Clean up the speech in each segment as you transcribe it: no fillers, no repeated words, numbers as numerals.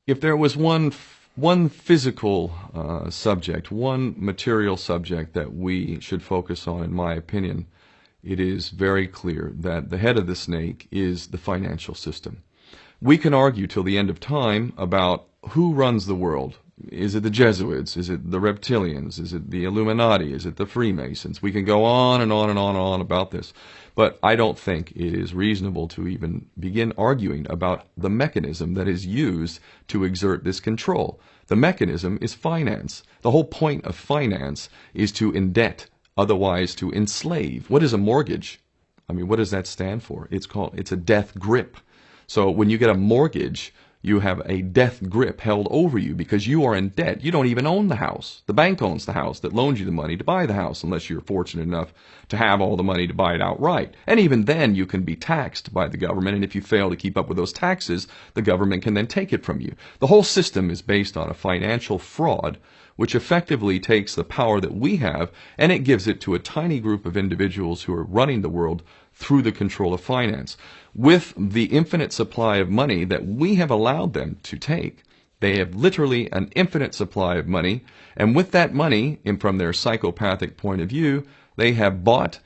If there was one physical subject, one material subject that we should focus on, in my opinion, it is very clear that the head of the snake is the financial system. We can argue till the end of time about who runs the world. Is it the Jesuits? Is it the reptilians? Is it the Illuminati? Is it the Freemasons? We can go on and on and on and on about this. But I don't think it is reasonable to even begin arguing about the mechanism that is used to exert this control. The mechanism is finance. The whole point of finance is to indebt, otherwise to enslave. What is a mortgage? I mean, what does that stand for? It's a death grip. So when you get a mortgage, you have a death grip held over you because you are in debt. You don't even own the house. The bank owns the house that loans you the money to buy the house, unless you're fortunate enough to have all the money to buy it outright. And even then, you can be taxed by the government, and if you fail to keep up with those taxes, the government can then take it from you. The whole system is based on a financial fraud, which effectively takes the power that we have and it gives it to a tiny group of individuals who are running the world through the control of finance. With the infinite supply of money that we have allowed them to take, they have literally an infinite supply of money, and with that money, and from their psychopathic point of view, they have bought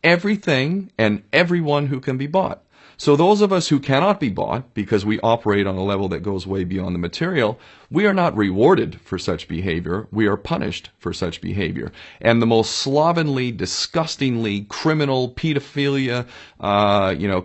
everything and everyone who can be bought. So those of us who cannot be bought, because we operate on a level that goes way beyond the material, we are not rewarded for such behavior. We are punished for such behavior. And the most slovenly, disgustingly criminal, pedophilia,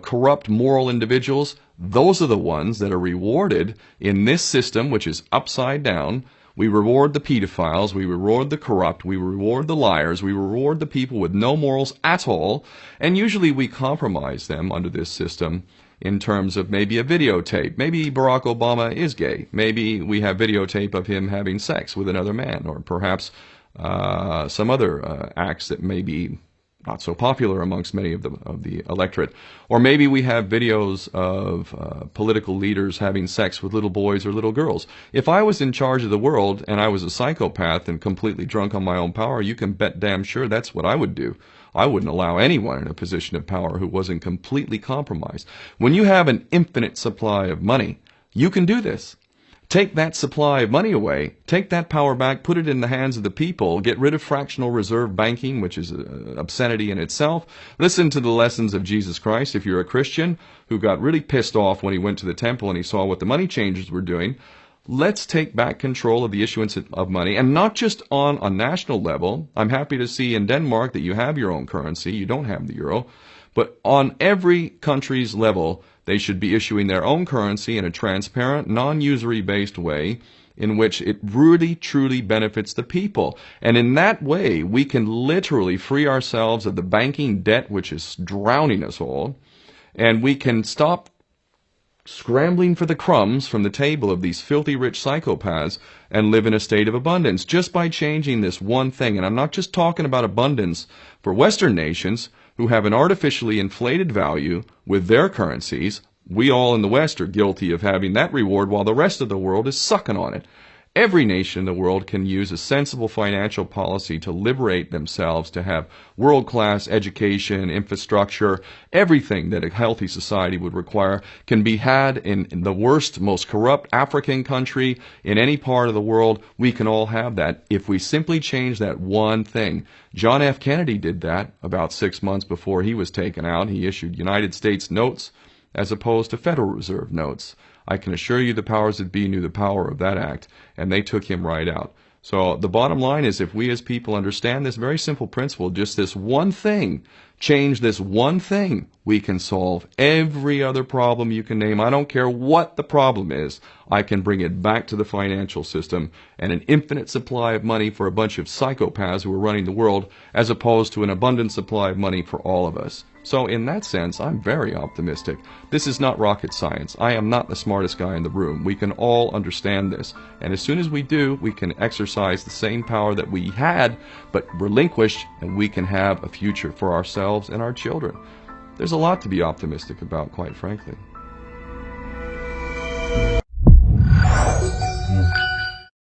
corrupt moral individuals, those are the ones that are rewarded in this system, which is upside down. We reward the pedophiles, we reward the corrupt, we reward the liars, we reward the people with no morals at all, and usually we compromise them under this system in terms of maybe a videotape. Maybe Barack Obama is gay. Maybe we have videotape of him having sex with another man, or perhaps some other acts that may be not so popular amongst many of the electorate. Or maybe we have videos of political leaders having sex with little boys or little girls. If I was in charge of the world and I was a psychopath and completely drunk on my own power, you can bet damn sure that's what I would do. I wouldn't allow anyone in a position of power who wasn't completely compromised. When you have an infinite supply of money, you can do this. Take that supply of money away, take that power back, put it in the hands of the people, get rid of fractional reserve banking, which is an obscenity in itself. Listen to the lessons of Jesus Christ. If you're a Christian who got really pissed off when he went to the temple and he saw what the money changers were doing, let's take back control of the issuance of money, and not just on a national level. I'm happy to see in Denmark that you have your own currency. You don't have the euro. But on every country's level, they should be issuing their own currency in a transparent, non-usury based way in which it really, truly benefits the people. And in that way, we can literally free ourselves of the banking debt which is drowning us all, and we can stop scrambling for the crumbs from the table of these filthy rich psychopaths and live in a state of abundance just by changing this one thing. And I'm not just talking about abundance for Western nations who have an artificially inflated value with their currencies. We all in the West are guilty of having that reward while the rest of the world is sucking on it. Every nation in the world can use a sensible financial policy to liberate themselves, to have world-class education, infrastructure. Everything that a healthy society would require can be had in the worst, most corrupt African country, in any part of the world. We can all have that if we simply change that one thing. John F. Kennedy did that about 6 months before he was taken out. He issued United States notes as opposed to Federal Reserve notes. I can assure you the powers that be knew the power of that act, and they took him right out. So the bottom line is, if we as people understand this very simple principle, just this one thing, change this one thing, we can solve every other problem you can name. I don't care what the problem is. I can bring it back to the financial system and an infinite supply of money for a bunch of psychopaths who are running the world, as opposed to an abundant supply of money for all of us. So in that sense, I'm very optimistic. This is not rocket science. I am not the smartest guy in the room. We can all understand this. And as soon as we do, we can exercise the same power that we had, but relinquished, and we can have a future for ourselves and our children. There's a lot to be optimistic about, quite frankly.